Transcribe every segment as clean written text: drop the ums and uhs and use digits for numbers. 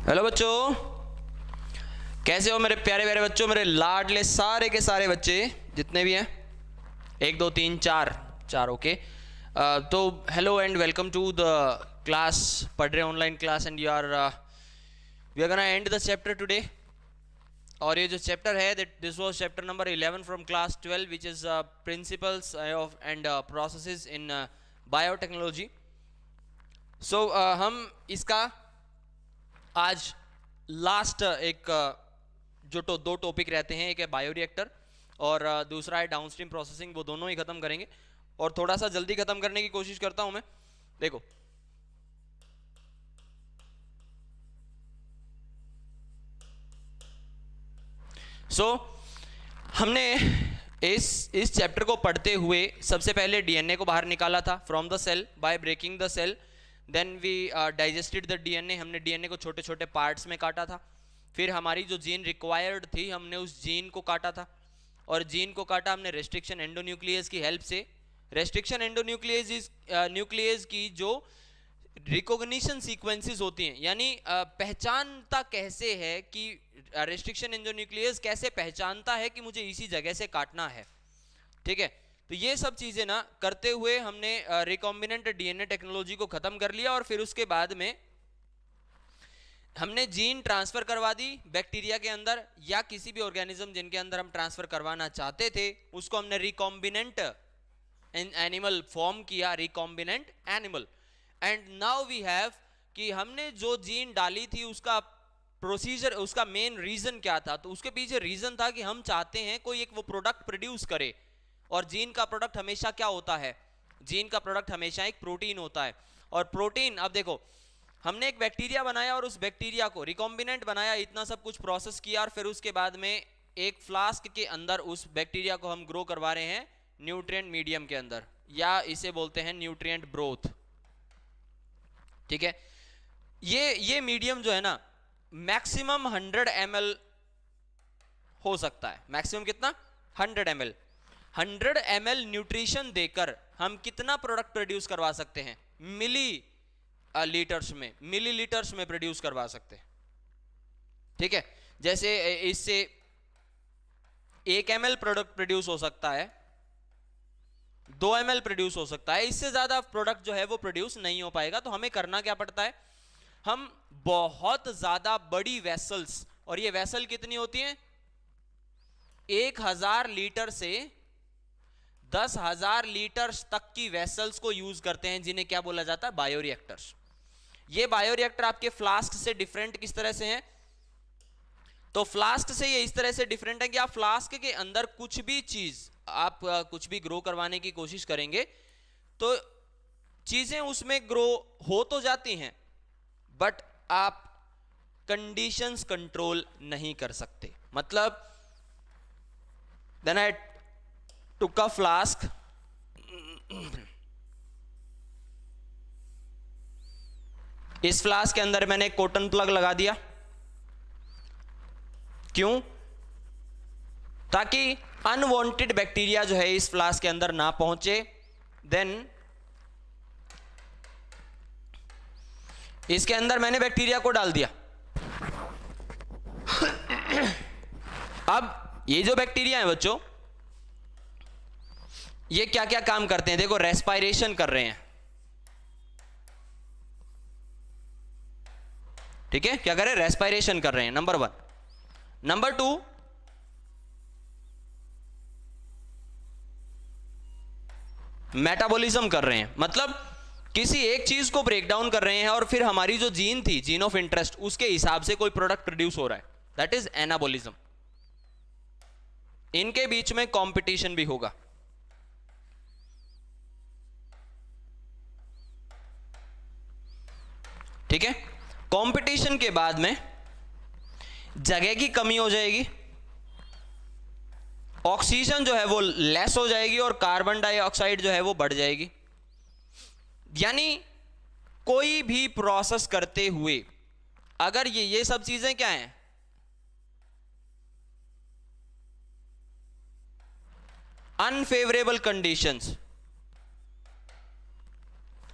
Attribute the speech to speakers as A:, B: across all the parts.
A: Hello बच्चों, कैसे हो मेरे प्यारे प्यारे बच्चों, मेरे लाडले सारे के सारे बच्चे जितने भी हैं, 1 2 3 4 ओके। तो hello and welcome to the class, पढ़ रहे online class and you are we are gonna and the chapter today. और ये जो चैप्टर है this was chapter number 11 from class 12 which is principles of and processes in biotechnology. So हम इसका आज last एक जो दो टॉपिक रहते हैं, एक है बायोरिएक्टर और दूसरा है डाउनस्ट्रीम प्रोसेसिंग, वो दोनों ही खत्म करेंगे और थोड़ा सा जल्दी खत्म करने की कोशिश करता हूं मैं। देखो हमने इस चैप्टर को पढ़ते हुए सबसे पहले डीएनए को बाहर निकाला था from the cell by breaking the cell. Then we digested the DNA, हमने डीएनए को छोटे छोटे पार्ट्स में काटा था। फिर हमारी जो जीन रिक्वायर्ड थी हमने उस जीन को काटा था और जीन को काटा हमने रेस्ट्रिक्शन एंडोन्यूक्लियस की हेल्प से। रेस्ट्रिक्शन एंडोन्यूक्लियस न्यूक्लियस की जो रिकॉग्निशन सीक्वेंसेस होती हैं, यानी पहचानता कैसे है कि रेस्ट्रिक्शन एंडोन्यूक्लियस कैसे पहचानता है कि मुझे इसी जगह से काटना है, ठीक है। तो ये सब चीजें ना करते हुए हमने रिकॉम्बिनेंट डीएनए टेक्नोलॉजी को खत्म कर लिया और फिर उसके बाद में हमने जीन ट्रांसफर करवा दी बैक्टीरिया के अंदर या किसी भी ऑर्गेनिज्म जिनके अंदर हम ट्रांसफर करवाना चाहते थे, उसको हमने रिकॉम्बिनेंट एनिमल फॉर्म किया, recombinant animal. And now we have कि हमने जो जीन डाली थी उसका प्रोसीजर, उसका मेन रीजन क्या था। तो उसके पीछे रीजन था कि हम चाहते हैं कोई एक वो प्रोडक्ट प्रोड्यूस करे, और जीन का प्रोडक्ट हमेशा क्या होता है, जीन का प्रोडक्ट हमेशा एक प्रोटीन होता है। और प्रोटीन, अब देखो हमने एक बैक्टीरिया बनाया और उस बैक्टीरिया को रिकॉम्बिनेंट बनाया, इतना सब कुछ प्रोसेस किया और फिर उसके बाद में एक फ्लास्क के अंदर उस बैक्टीरिया को हम ग्रो करवा रहे हैं न्यूट्रिएंट मीडियम के अंदर, या इसे बोलते हैं न्यूट्रिएंट ब्रोथ, ठीक है। ये मीडियम जो है ना मैक्सिमम 100 ml हो सकता है। मैक्सिमम कितना? 100 ml। 100 ml न्यूट्रिशन देकर हम कितना प्रोडक्ट प्रोड्यूस करवा सकते हैं? मिलीलीटर्स में प्रोड्यूस करवा सकते हैं, ठीक है। जैसे इससे 1 ml प्रोडक्ट प्रोड्यूस हो सकता है, 2 ml प्रोड्यूस हो सकता है, इससे ज्यादा प्रोडक्ट जो है वो प्रोड्यूस नहीं हो पाएगा। तो हमें करना क्या पड़ता है, हम बहुत ज्यादा बड़ी वेसल्स, और ये वेसल कितनी होती हैं? 1000 लीटर से 10,000 लीटर तक की वेसल्स को यूज करते हैं, जिन्हें क्या बोला जाता है? बायोरिएक्टर्स। ये बायोरिएक्टर आपके फ्लास्क से डिफरेंट किस तरह से हैं? तो फ्लास्क से ये इस तरह से डिफरेंट है कि आप फ्लास्क के अंदर कुछ भी चीज, आप कुछ भी ग्रो करवाने की कोशिश करेंगे तो चीजें उसमें ग्रो हो तो जाती हैं, बट आप कंडीशंस कंट्रोल नहीं कर सकते। मतलब then I took a flask, इस फ्लास्क के अंदर मैंने एक कॉटन प्लग लगा दिया। क्यों? ताकि अनवांटेड बैक्टीरिया जो है इस फ्लास्क के अंदर ना पहुंचे। देन इसके अंदर मैंने बैक्टीरिया को डाल दिया। अब ये जो बैक्टीरिया है बच्चों, ये क्या क्या काम करते हैं? देखो, रेस्पायरेशन कर रहे हैं, ठीक है। क्या कर रहे हैं? रेस्पायरेशन कर रहे हैं, नंबर 1। नंबर 2, मेटाबॉलिज्म कर रहे हैं, मतलब किसी एक चीज को ब्रेक डाउन कर रहे हैं और फिर हमारी जो जीन थी, जीन ऑफ इंटरेस्ट, उसके हिसाब से कोई प्रोडक्ट प्रोड्यूस हो रहा है, दैट इज एनाबॉलिज्म। इनके बीच में कंपटीशन भी होगा, ठीक है। कंपटीशन के बाद में जगह की कमी हो जाएगी, ऑक्सीजन जो है वो लेस हो जाएगी और कार्बन डाइऑक्साइड जो है वो बढ़ जाएगी। यानी कोई भी प्रोसेस करते हुए अगर ये सब चीजें क्या हैं? Unfavourable conditions.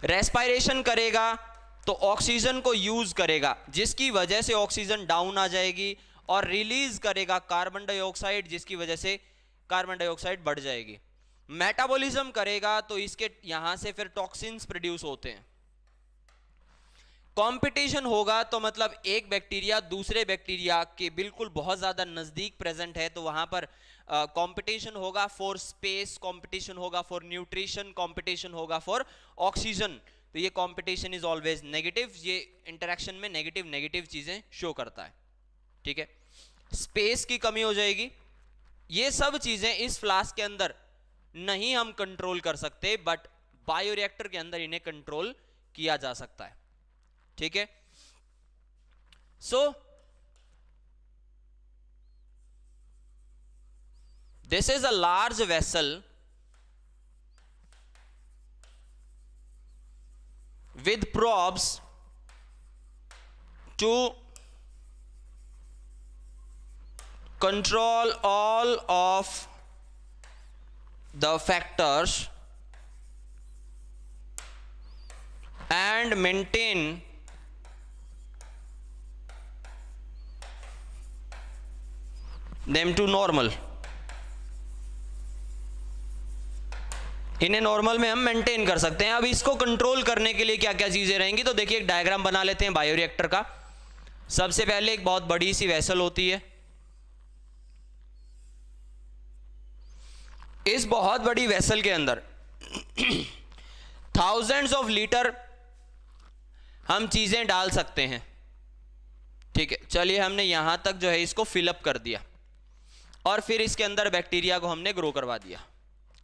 A: रेस्पायरेशन करेगा तो ऑक्सीजन को यूज करेगा, जिसकी वजह से ऑक्सीजन डाउन आ जाएगी, और रिलीज करेगा कार्बन डाइऑक्साइड, जिसकी वजह से कार्बन डाइऑक्साइड बढ़ जाएगी। मेटाबॉलिज्म करेगा तो इसके यहां से फिर टॉक्सिन्स प्रोड्यूस होते हैं। कंपटीशन होगा तो मतलब एक बैक्टीरिया दूसरे बैक्टीरिया के बिल्कुल बहुत ज्यादा नजदीक प्रेजेंट है, तो वहां पर कंपटीशन होगा फॉर स्पेस, कंपटीशन होगा फॉर न्यूट्रिशन, कंपटीशन होगा फॉर ऑक्सीजन। तो ये कंपटीशन इज ऑलवेज नेगेटिव, ये इंटरेक्शन में नेगेटिव नेगेटिव चीजें शो करता है, ठीक है। स्पेस की कमी हो जाएगी। ये सब चीजें इस फ्लास्क के अंदर नहीं हम कंट्रोल कर सकते, बट बायोरिएक्टर के अंदर इन्हें कंट्रोल किया जा सकता है, ठीक है। So this is a large vessel with probes to control all of the factors and maintain them to normal। इन्हें नॉर्मल में हम मेंटेन कर सकते हैं। अब इसको कंट्रोल करने के लिए क्या क्या चीजें रहेंगी, तो देखिए एक डायग्राम बना लेते हैं बायोरिएक्टर का। सबसे पहले एक बहुत बड़ी सी वेसल होती है। इस बहुत बड़ी वेसल के अंदर थाउजेंड्स ऑफ लीटर हम चीजें डाल सकते हैं, ठीक है। चलिए हमने यहां तक जो है इसको फिलअप कर दिया, और फिर इसके अंदर बैक्टीरिया को हमने ग्रो करवा दिया।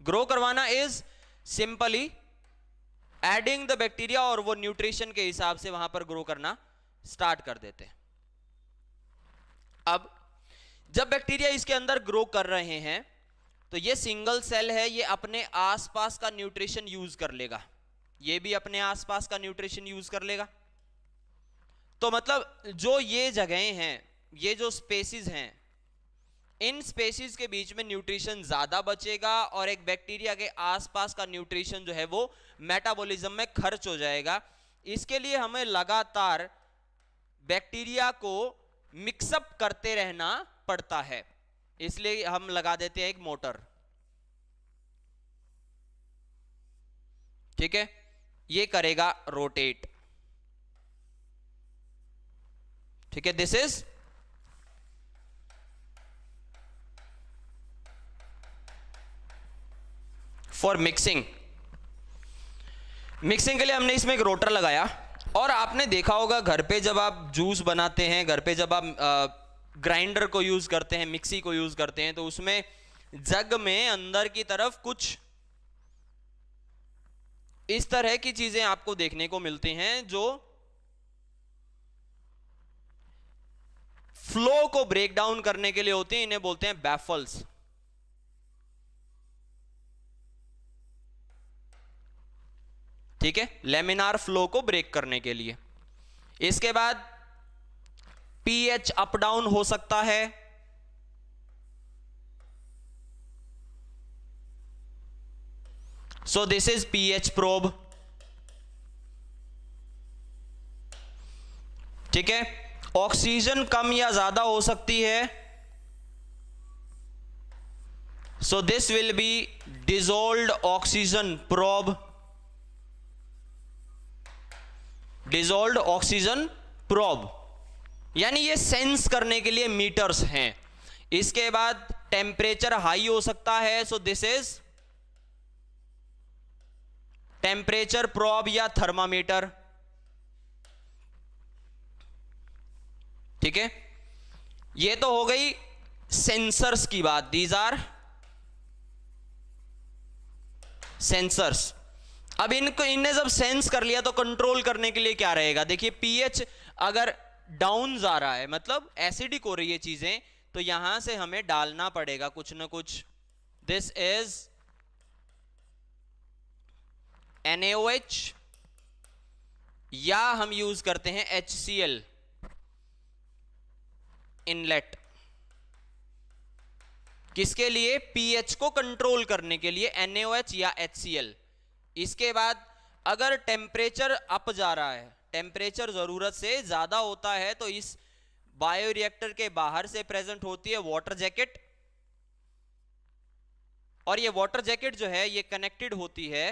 A: ग्रो करवाना is simply adding the bacteria, और वो न्यूट्रिशन के हिसाब से वहां पर ग्रो करना स्टार्ट कर देते हैं। अब जब बैक्टीरिया इसके अंदर ग्रो कर रहे हैं तो ये सिंगल सेल है, ये अपने आसपास का न्यूट्रिशन यूज कर लेगा, ये भी अपने आसपास का न्यूट्रिशन यूज कर लेगा। तो मतलब जो ये जगहें हैं, ये जो स्पेसिस हैं, इन स्पेसिस के बीच में न्यूट्रिशन ज्यादा बचेगा, और एक बैक्टीरिया के आसपास का न्यूट्रिशन जो है वो मेटाबॉलिज्म में खर्च हो जाएगा। इसके लिए हमें लगातार बैक्टीरिया को मिक्सअप करते रहना पड़ता है, इसलिए हम लगा देते हैं एक मोटर, ठीक है। ये करेगा रोटेट, ठीक है। This is for mixing. Mixing के लिए हमने इसमें एक रोटर लगाया, और आपने देखा होगा घर पे जब आप जूस बनाते हैं, घर पे जब आप ग्राइंडर को यूज करते हैं, मिक्सी को यूज करते हैं, तो उसमें जग में अंदर की तरफ कुछ इस तरह की चीजें आपको देखने को मिलती हैं जो फ्लो को ब्रेक डाउन करने के लिए होती हैं। इन्हें बोलते हैं बैफल्स, ठीक है, लेमिनार फ्लो को ब्रेक करने के लिए। इसके बाद पीएच अप डाउन हो सकता है, so this is pH probe, ठीक है। ऑक्सीजन कम या ज्यादा हो सकती है, so this will be dissolved oxygen probe, dissolved oxygen probe, यानी ये सेंस करने के लिए मीटर्स हैं। इसके बाद टेम्परेचर हाई हो सकता है, so this is temperature probe या थर्मामीटर, ठीक है। ये तो हो गई सेंसर्स की बात, दीज आर सेंसर्स। अब इनने जब सेंस कर लिया तो कंट्रोल करने के लिए क्या रहेगा, देखिए पीएच अगर डाउन जा रहा है, मतलब एसिडिक हो रही है चीजें, तो यहां से हमें डालना पड़ेगा कुछ ना कुछ। दिस इज NaOH, या हम यूज करते हैं HCl इनलेट, किसके लिए, पीएच को कंट्रोल करने के लिए, NaOH या HCl। इसके बाद अगर टेम्परेचर अप जा रहा है, टेम्परेचर जरूरत से ज्यादा होता है तो इस बायोरिएक्टर के बाहर से प्रेजेंट होती है वाटर जैकेट, और ये वाटर जैकेट जो है ये कनेक्टेड होती है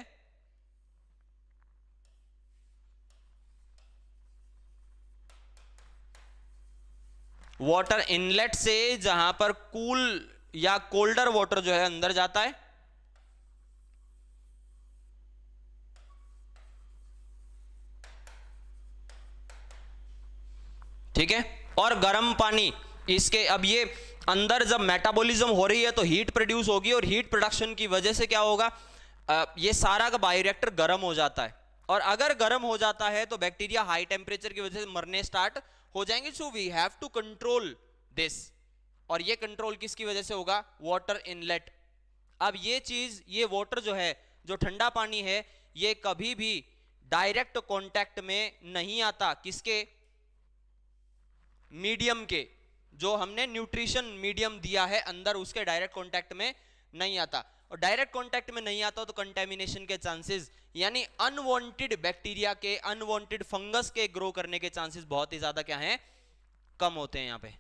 A: वाटर इनलेट से, जहां पर कूल या कोल्डर वाटर जो है अंदर जाता है, ठीक है, और गर्म पानी इसके, अब ये अंदर जब मेटाबॉलिज्म हो रही है तो हीट प्रोड्यूस होगी, और हीट प्रोडक्शन की वजह से क्या होगा, ये सारा का बायोरिएक्टर गर्म हो जाता है, और अगर गर्म हो जाता है तो बैक्टीरिया हाई टेम्परेचर की वजह से मरने स्टार्ट हो जाएंगे। So we have to control this, और ये कंट्रोल किसकी वजह से होगा, वाटर इनलेट। अब ये चीज, ये वाटर जो है, जो ठंडा पानी है, ये कभी भी डायरेक्ट कांटेक्ट में नहीं आता किसके, मीडियम के, जो हमने न्यूट्रिशन मीडियम दिया है अंदर, उसके डायरेक्ट कांटेक्ट में नहीं आता, और डायरेक्ट कांटेक्ट में नहीं आता तो कंटेमिनेशन के चांसेस, यानी अनवांटेड बैक्टीरिया के, अनवांटेड फंगस के ग्रो करने के चांसेस बहुत ही ज्यादा क्या हैं, कम होते हैं यहां पे।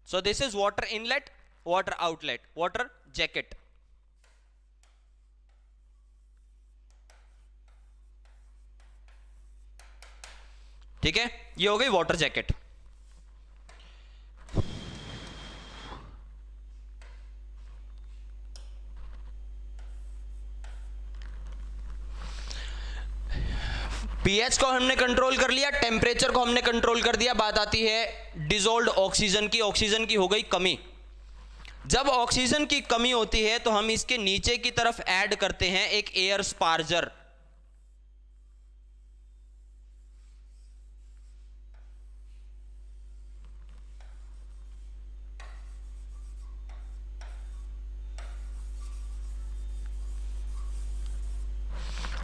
A: So this is water inlet, water outlet, water jacket. ठीक है, ये हो गई वाटर जैकेट। पीएच को हमने कंट्रोल कर लिया, टेम्परेचर को हमने कंट्रोल कर दिया। बात आती है डिसॉल्व्ड ऑक्सीजन की। ऑक्सीजन की हो गई कमी। जब ऑक्सीजन की कमी होती है तो हम इसके नीचे की तरफ ऐड करते हैं एक एयर स्पार्जर।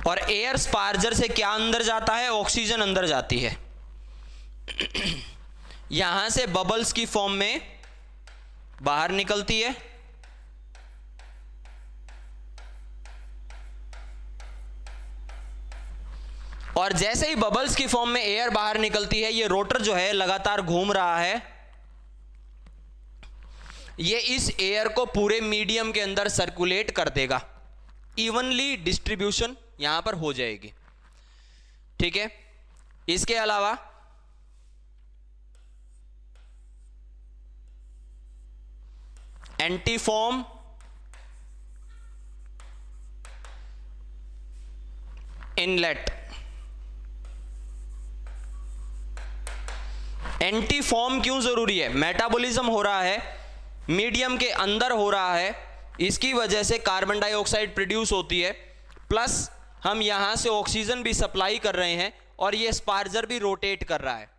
A: और एयर स्पार्जर से क्या अंदर जाता है, ऑक्सीजन अंदर जाती है। यहां से बबल्स की फॉर्म में बाहर निकलती है, और जैसे ही बबल्स की फॉर्म में एयर बाहर निकलती है, ये रोटर जो है लगातार घूम रहा है, ये इस एयर को पूरे मीडियम के अंदर सर्कुलेट कर देगा, इवनली डिस्ट्रीब्यूशन यहां पर हो जाएगी। ठीक है, इसके अलावा एंटीफॉर्म, इनलेट। एंटीफॉर्म क्यों जरूरी है, मेटाबॉलिज्म हो रहा है, मीडियम के अंदर हो रहा है, इसकी वजह से कार्बन डाइऑक्साइड प्रोड्यूस होती है, प्लस हम यहां से ऑक्सीजन भी सप्लाई कर रहे हैं, और ये स्पार्जर भी रोटेट कर रहा है।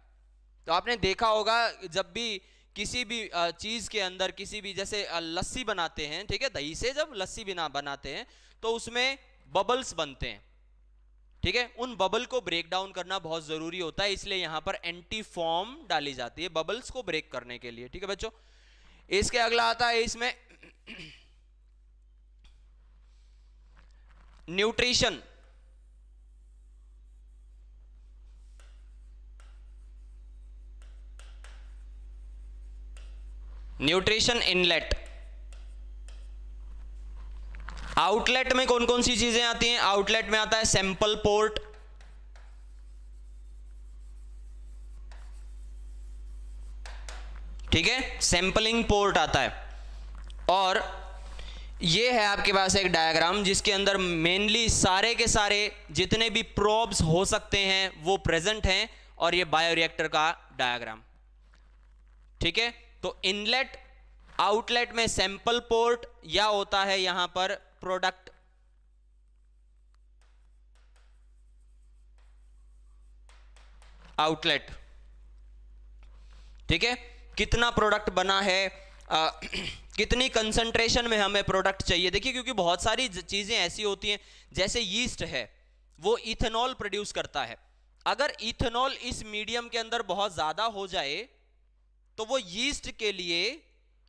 A: तो आपने देखा होगा जब भी किसी भी चीज के अंदर, किसी भी, जैसे लस्सी बनाते हैं, ठीक है, दही से जब लस्सी बनाते हैं तो उसमें बबल्स बनते हैं, ठीक है, उन बबल को ब्रेक डाउन करना बहुत जरूरी होता है, इसलिए यहां पर एंटीफॉर्म डाली जाती है बबल्स को ब्रेक करने के लिए। ठीक है बच्चों, इसके अगला आता है इसमें न्यूट्रिशन। Nutrition inlet. आउटलेट में कौन कौन सी चीजें आती हैं, आउटलेट में आता है सैंपल पोर्ट, ठीक है, सैंपलिंग पोर्ट आता है, और ये है आपके पास एक डायग्राम जिसके अंदर मेनली सारे के सारे जितने भी प्रोब्स हो सकते हैं वो प्रेजेंट हैं, और ये बायोरिएक्टर का डायग्राम। ठीक है, तो इनलेट आउटलेट में सैंपल पोर्ट, या होता है यहां पर प्रोडक्ट आउटलेट। ठीक है, कितना प्रोडक्ट बना है, कितनी कंसंट्रेशन में हमें प्रोडक्ट चाहिए। देखिए, क्योंकि बहुत सारी चीजें ऐसी होती हैं, जैसे यीस्ट है, वो इथेनॉल प्रोड्यूस करता है। अगर इथेनॉल इस मीडियम के अंदर बहुत ज्यादा हो जाए तो वो यीस्ट के लिए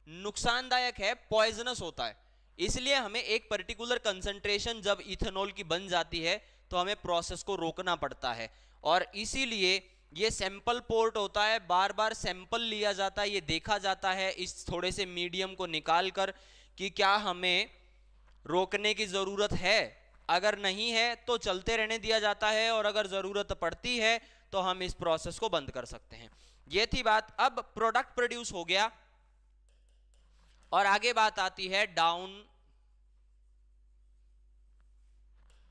A: नुकसानदायक है, पॉइजनस होता है। इसलिए हमें एक पर्टिकुलर कंसंट्रेशन जब इथेनॉल की बन जाती है तो हमें प्रोसेस को रोकना पड़ता है, और इसीलिए ये सैंपल पोर्ट होता है, बार बार सैंपल लिया जाता है, ये देखा जाता है इस थोड़े से मीडियम को निकाल कर कि क्या हमें रोकने की जरूरत है। अगर नहीं है तो चलते रहने दिया जाता है, और अगर जरूरत पड़ती है तो हम इस प्रोसेस को बंद कर सकते हैं। ये थी बात। अब प्रोडक्ट प्रोड्यूस हो गया, और आगे बात आती है डाउन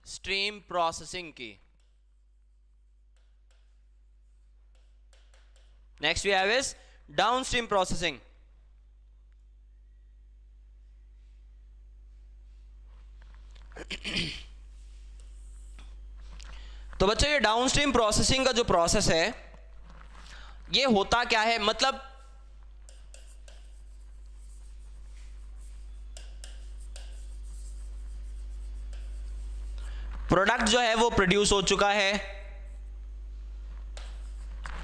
A: स्ट्रीम प्रोसेसिंग की। Next we have is downstream processing. तो बच्चों ये डाउनस्ट्रीम प्रोसेसिंग का जो प्रोसेस है ये होता क्या है, मतलब प्रोडक्ट जो है वो प्रोड्यूस हो चुका है,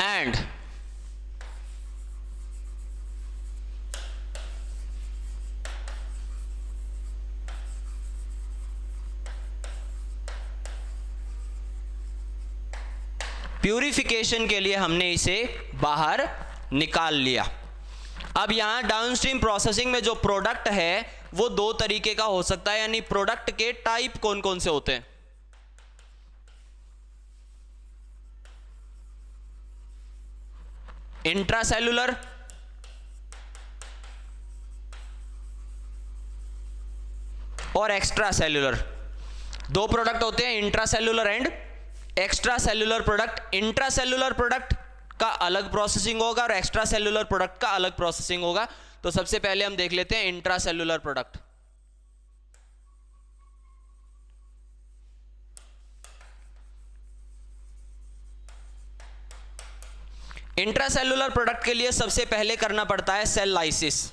A: एंड प्यूरिफिकेशन के लिए हमने इसे बाहर निकाल लिया। अब यहां डाउनस्ट्रीम प्रोसेसिंग में जो प्रोडक्ट है वो दो तरीके का हो सकता है, यानी प्रोडक्ट के टाइप कौन कौन से होते हैं। इंट्रासेल्युलर और एक्स्ट्रा सेल्युलर, दो प्रोडक्ट होते हैं, intracellular and extra cellular product. Intracellular product का अलग प्रोसेसिंग होगा और एक्स्ट्रा सेल्युलर प्रोडक्ट का अलग प्रोसेसिंग होगा। तो सबसे पहले हम देख लेते हैं इंट्रासेल्युलर प्रोडक्ट। इंट्रासेल्युलर प्रोडक्ट के लिए सबसे पहले करना पड़ता है सेल लाइसिस।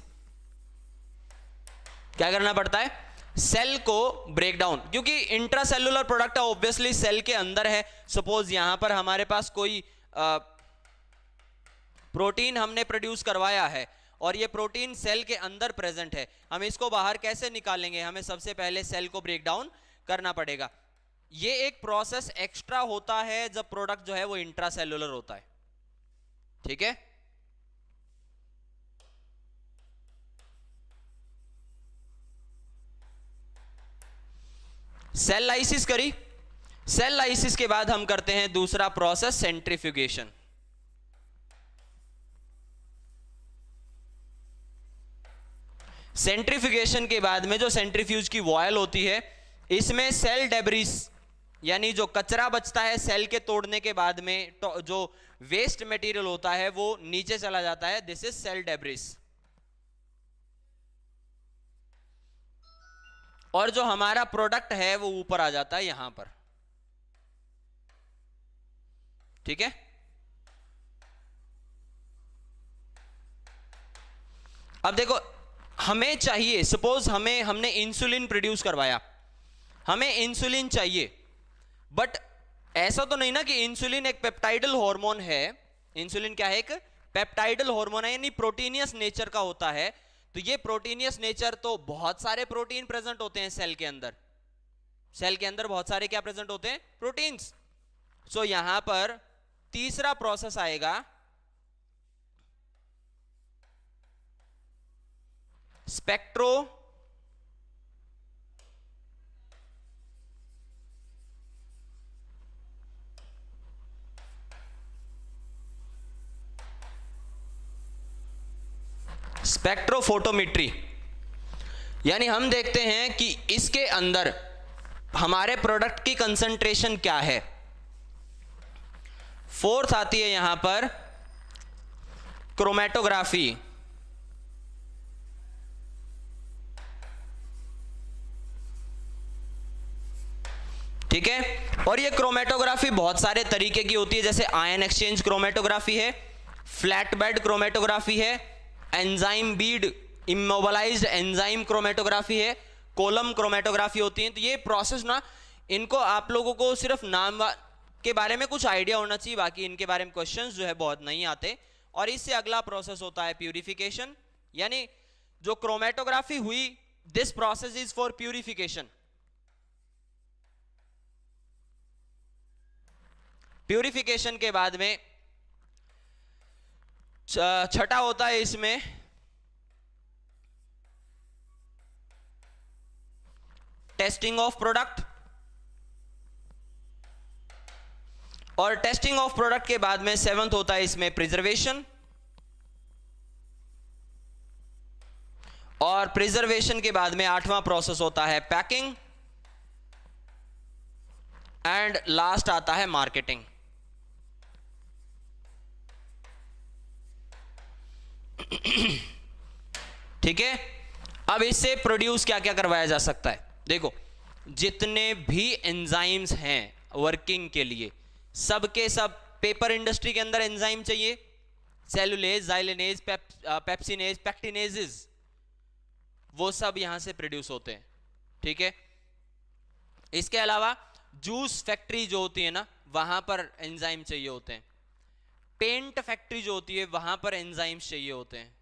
A: क्या करना पड़ता है? सेल को ब्रेक डाउन, क्योंकि इंट्रासेल्युलर प्रोडक्ट ऑब्वियसली सेल के अंदर है। सपोज यहां पर हमारे पास कोई प्रोटीन हमने प्रोड्यूस करवाया है और ये प्रोटीन सेल के अंदर प्रेजेंट है, हम इसको बाहर कैसे निकालेंगे? हमें सबसे पहले सेल को ब्रेक डाउन करना पड़ेगा। ये एक प्रोसेस एक्स्ट्रा होता है जब प्रोडक्ट जो है वो इंट्रासेल्युलर होता है। ठीक है, सेल लाइसिस करी। सेल लाइसिस के बाद हम करते हैं दूसरा प्रोसेस, सेंट्रीफ्यूगेशन। सेंट्रीफ्यूगेशन के बाद में जो सेंट्रीफ्यूज की वॉयल होती है, इसमें सेल डेब्रिस यानी जो कचरा बचता है सेल के तोड़ने के बाद में, तो जो वेस्ट मटेरियल होता है वो नीचे चला जाता है। This is cell debris. और जो हमारा प्रोडक्ट है वो ऊपर आ जाता है यहां पर। ठीक है, अब देखो हमें चाहिए, सपोज हमने इंसुलिन प्रोड्यूस करवाया, हमें इंसुलिन चाहिए, बट ऐसा तो नहीं ना कि इंसुलिन एक पेप्टाइडल हार्मोन है। इंसुलिन क्या है? एक पेप्टाइडल हार्मोन है, यानी प्रोटीनियस नेचर का होता है। तो ये प्रोटीनियस नेचर, तो बहुत सारे प्रोटीन प्रेजेंट होते हैं सेल के अंदर। सेल के अंदर बहुत सारे क्या प्रेजेंट होते हैं? प्रोटीन्स। सो यहां पर तीसरा प्रोसेस आएगा स्पेक्ट्रो स्पेक्ट्रोफोटोमेट्री, यानी हम देखते हैं कि इसके अंदर हमारे प्रोडक्ट की कंसंट्रेशन क्या है। फोर्थ आती है यहां पर क्रोमेटोग्राफी। ठीक है, और ये क्रोमेटोग्राफी बहुत सारे तरीके की होती है, जैसे आयन एक्सचेंज क्रोमेटोग्राफी है, फ्लैट बेड क्रोमेटोग्राफी है, enzyme bead immobilised enzyme chromatography है, कोलम क्रोमेटोग्राफी होती है। तो ये प्रोसेस ना, इनको आप लोगों को सिर्फ नाम के बारे में कुछ आइडिया होना चाहिए, बाकी इनके बारे में क्वेश्चंस जो है बहुत नहीं आते। और इससे अगला प्रोसेस होता है प्यूरिफिकेशन, यानी जो क्रोमेटोग्राफी हुई, this process is for purification. Purification के बाद में छठा होता है इसमें टेस्टिंग ऑफ प्रोडक्ट, और टेस्टिंग ऑफ प्रोडक्ट के बाद में सेवंथ होता है इसमें प्रिजर्वेशन, और प्रिजर्वेशन के बाद में आठवां प्रोसेस होता है पैकिंग, एंड लास्ट आता है मार्केटिंग। ठीक है, अब इससे प्रोड्यूस क्या क्या करवाया जा सकता है। देखो, जितने भी एंजाइम्स हैं वर्किंग के लिए, सबके सब पेपर इंडस्ट्री के अंदर एंजाइम चाहिए, सेलुलेज, जाइलेनेज, पेप्सिनेज, पैक्टिनेजेस, वो सब यहां से प्रोड्यूस होते हैं। ठीक है, इसके अलावा जूस फैक्ट्री जो होती है ना, वहां पर एंजाइम चाहिए होते हैं। पेंट फैक्ट्री जो होती है वहां पर एंजाइम्स चाहिए होते हैं।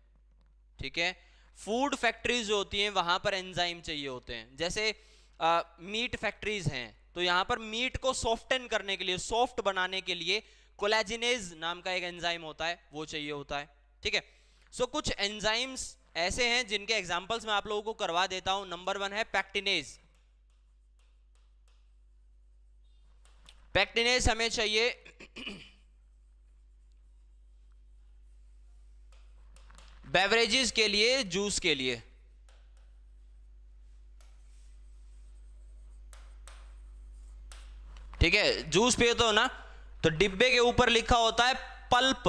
A: ठीक है, फूड फैक्ट्रीज जो होती हैं वहां पर एंजाइम चाहिए होते हैं। जैसे मीट फैक्ट्रीज हैं, तो यहां पर मीट को सॉफ्टन करने के लिए, सॉफ्ट बनाने के लिए कोलेजिनेज नाम का एक एंजाइम होता है, वो चाहिए होता है। ठीक है, सो कुछ एंजाइम्स ऐसे हैं जिनके एग्जांपल्स मैं आप लोगों को करवा देता हूं। नंबर 1 है पैक्टिनेज। पैक्टिनेज हमें चाहिए बेवरेजेस के लिए, जूस के लिए। ठीक है, जूस पिए तो ना, तो डिब्बे के ऊपर लिखा होता है पल्प,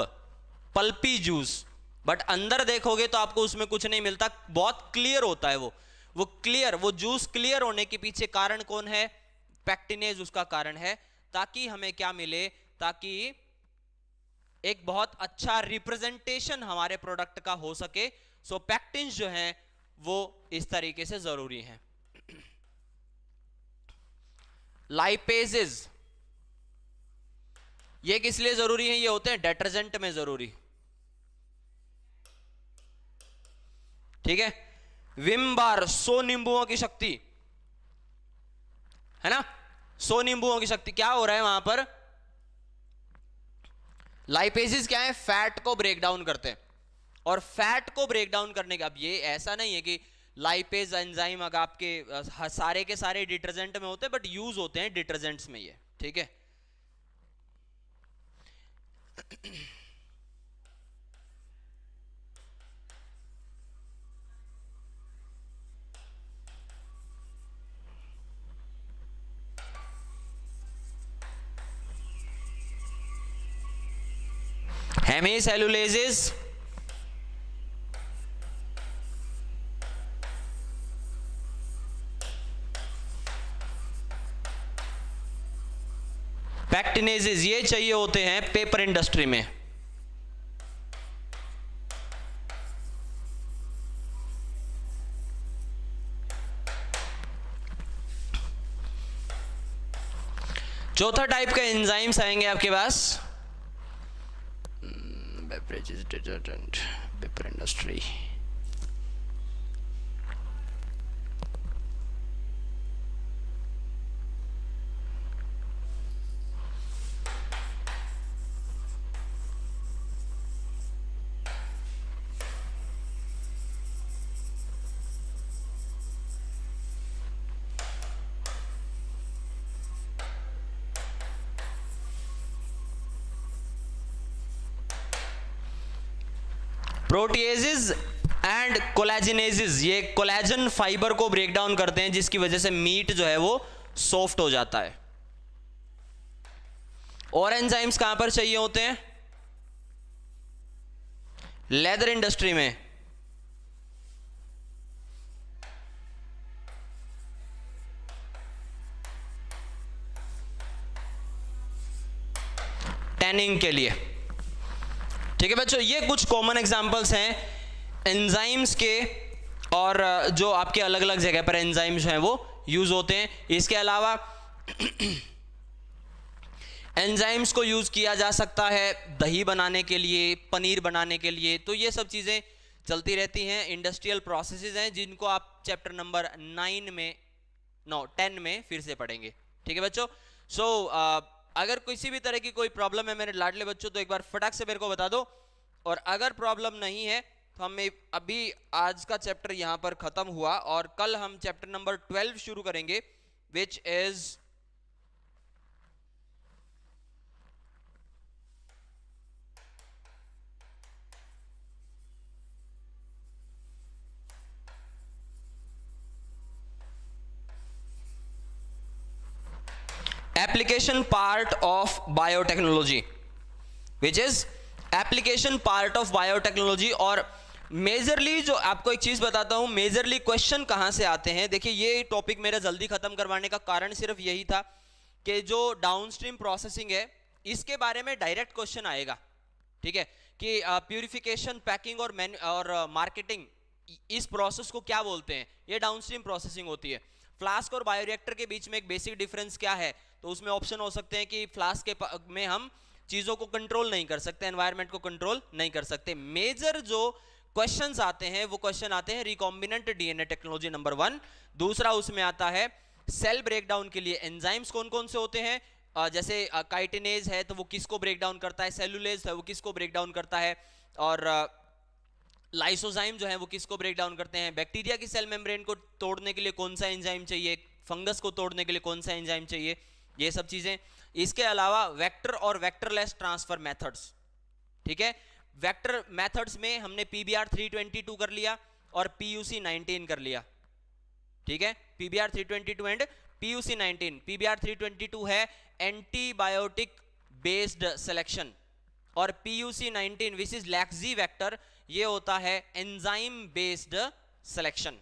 A: पल्पी जूस, बट अंदर देखोगे तो आपको उसमें कुछ नहीं मिलता, बहुत क्लियर होता है वो क्लियर, वो जूस क्लियर होने के पीछे कारण कौन है? पैक्टिनेज उसका कारण है, ताकि हमें क्या मिले, ताकि एक बहुत अच्छा रिप्रेजेंटेशन हमारे प्रोडक्ट का हो सके। सो पैक्टिन्स जो हैं वो इस तरीके से जरूरी हैं। लाइपेजेस ये किस लिए जरूरी है? ये होते हैं डिटर्जेंट में जरूरी। ठीक है, विम बार 100 नींबुओं की शक्ति है ना, 100 नींबुओं की शक्ति। क्या हो रहा है वहां पर? लाइपेजेस क्या है? फैट को ब्रेक डाउन करते हैं, और फैट को ब्रेक डाउन करने का, अब ये ऐसा नहीं है कि लाइपेज एंजाइम अगर आपके सारे के सारे डिटर्जेंट में होते हैं, बट यूज होते हैं डिटर्जेंट्स में ये। ठीक है, हेमीसेलुलेजेस पैक्टिनेजेस ये चाहिए होते हैं पेपर इंडस्ट्री में। चौथा टाइप का एंजाइम्स आएंगे आपके पास, beverages, detergent, paper industry. Proteases and collagenases, ये कोलेजन फाइबर को ब्रेक डाउन करते हैं, जिसकी वजह से मीट जो है वो सॉफ्ट हो जाता है। और एंजाइम्स कहां पर चाहिए होते हैं? लेदर इंडस्ट्री में। टैनिंग के लिए। ठीक है बच्चों, ये कुछ कॉमन एग्जांपल्स हैं एंजाइम्स के, और जो आपके अलग अलग जगह पर एंजाइम्स हैं वो यूज होते हैं। इसके अलावा एंजाइम्स को यूज किया जा सकता है दही बनाने के लिए, पनीर बनाने के लिए, तो ये सब चीजें चलती रहती हैं। इंडस्ट्रियल प्रोसेसेस हैं जिनको आप चैप्टर नंबर 10 में फिर से पढ़ेंगे। ठीक है बच्चों, सो अगर किसी भी तरह की कोई प्रॉब्लम है मेरे लाडले बच्चों तो एक बार फटाक से मेरे को बता दो, और अगर प्रॉब्लम नहीं है तो हमें अभी आज का चैप्टर यहां पर खत्म हुआ और कल हम चैप्टर नंबर 12 शुरू करेंगे, which is application part of biotechnology, which is application part of biotechnology. और मेजरली जो आपको एक चीज बताता हूं, मेजरली क्वेश्चन कहां से आते हैं। देखिए ये टॉपिक मेरा जल्दी खत्म करवाने का कारण सिर्फ यही था कि जो डाउनस्ट्रीम प्रोसेसिंग है इसके बारे में डायरेक्ट क्वेश्चन आएगा, ठीक है, कि प्यूरिफिकेशन, पैकिंग और मार्केटिंग, इस प्रोसेस को क्या बोलते हैं, ये डाउनस्ट्रीम प्रोसेसिंग होती है। फ्लास्क और बायोरिएक्टर के बीच में एक बेसिक डिफरेंस क्या है, तो उसमें ऑप्शन हो सकते हैं कि फ्लास्क में हम चीजों को कंट्रोल नहीं कर सकते, एनवायरनमेंट को कंट्रोल नहीं कर सकते। मेजर जो क्वेश्चंस आते हैं वो क्वेश्चन आते हैं रिकॉम्बिनेंट डीएनए टेक्नोलॉजी नंबर 1। दूसरा उसमें आता है सेल ब्रेकडाउन के लिए एंजाइम्स कौन कौन से होते हैं, जैसे काइटिनेज है तो वो किसको ब्रेक डाउन करता है, सेलुलेज है वो किसको ब्रेक डाउन करता है, और लाइसोजाइम जो है वो किसको ब्रेक डाउन करते हैं, बैक्टीरिया की सेल मेम्ब्रेन को तोड़ने के लिए कौन सा एंजाइम चाहिए, फंगस को तोड़ने के लिए कौन सा एंजाइम चाहिए, ये सब चीजें। इसके अलावा वेक्टर और वेक्टरलेस ट्रांसफर मेथड्स, ठीक है। वेक्टर मेथड्स में हमने पीबीआर 322 कर लिया और पीयूसी 19 कर लिया, ठीक है, पीबीआर 322 एंड पीयूसी 19। पीबीआर 322 है एंटीबायोटिक बेस्ड सिलेक्शन और पीयूसी 19 विच इज लैक्सी वेक्टर, ये होता है एंजाइम बेस्ड सिलेक्शन,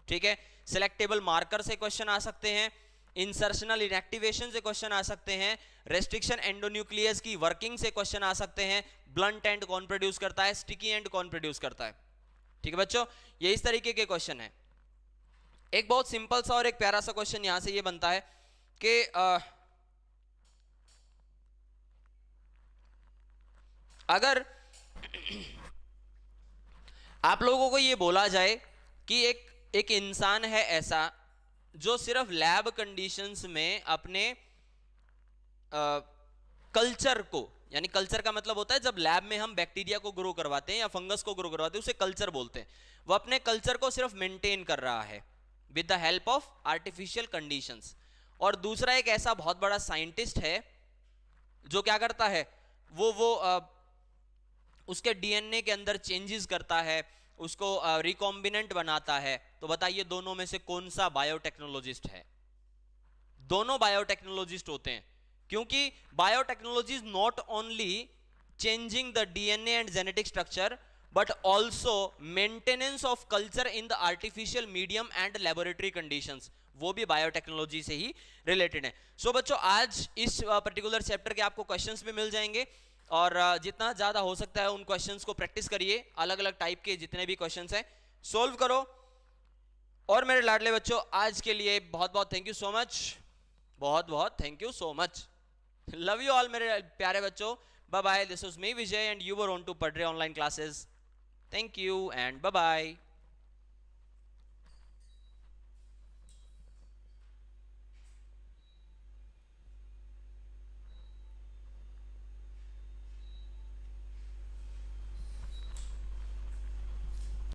A: ठीक है। सिलेक्टेबल मार्कर से क्वेश्चन आ सकते हैं, इंसर्शनल इनएक्टिवेशन से क्वेश्चन आ सकते हैं, रेस्ट्रिक्शन एंडोन्यूक्लियस की वर्किंग से क्वेश्चन आ सकते हैं, ब्लंट एंड कौन प्रोड्यूस करता है, स्टिकी एंड कौन प्रोड्यूस करता है, ठीक है बच्चों, ये इस तरीके के क्वेश्चन है। एक बहुत सिंपल सा और एक प्यारा सा क्वेश्चन यहां से ये बनता है कि अगर आप लोगों को ये बोला जाए कि एक इंसान है ऐसा जो सिर्फ लैब कंडीशंस में अपने कल्चर को, यानी कल्चर का मतलब होता है जब लैब में हम बैक्टीरिया को ग्रो करवाते हैं या फंगस को ग्रो करवाते हैं उसे कल्चर बोलते हैं, वो अपने कल्चर को सिर्फ मेंटेन कर रहा है with the help of artificial conditions. और दूसरा एक ऐसा बहुत बड़ा साइंटिस्ट है जो क्या करता है, वो उसके डीएनए के अंदर चेंजेस करता है, उसको रिकॉम्बिनेंट बनाता है। तो बताइए दोनों में से कौन सा बायोटेक्नोलॉजिस्ट है? दोनों बायोटेक्नोलॉजिस्ट होते हैं, क्योंकि biotechnology is not only changing the DNA and genetic structure but also maintenance of culture in the artificial medium and laboratory conditions, वो भी बायोटेक्नोलॉजी से ही रिलेटेड है। सो बच्चों आज इस पर्टिकुलर चैप्टर के आपको क्वेश्चंस भी मिल जाएंगे और जितना ज्यादा हो सकता है उन क्वेश्चंस को प्रैक्टिस करिए, अलग अलग टाइप के जितने भी क्वेश्चंस हैं सोल्व करो। और मेरे लाडले बच्चों आज के लिए बहुत बहुत थैंक यू सो मच, बहुत बहुत thank you so much, love you all मेरे प्यारे बच्चों, bye bye. This was me Vijay and you were on to पढ़ रहे online classes. Thank you and bye bye.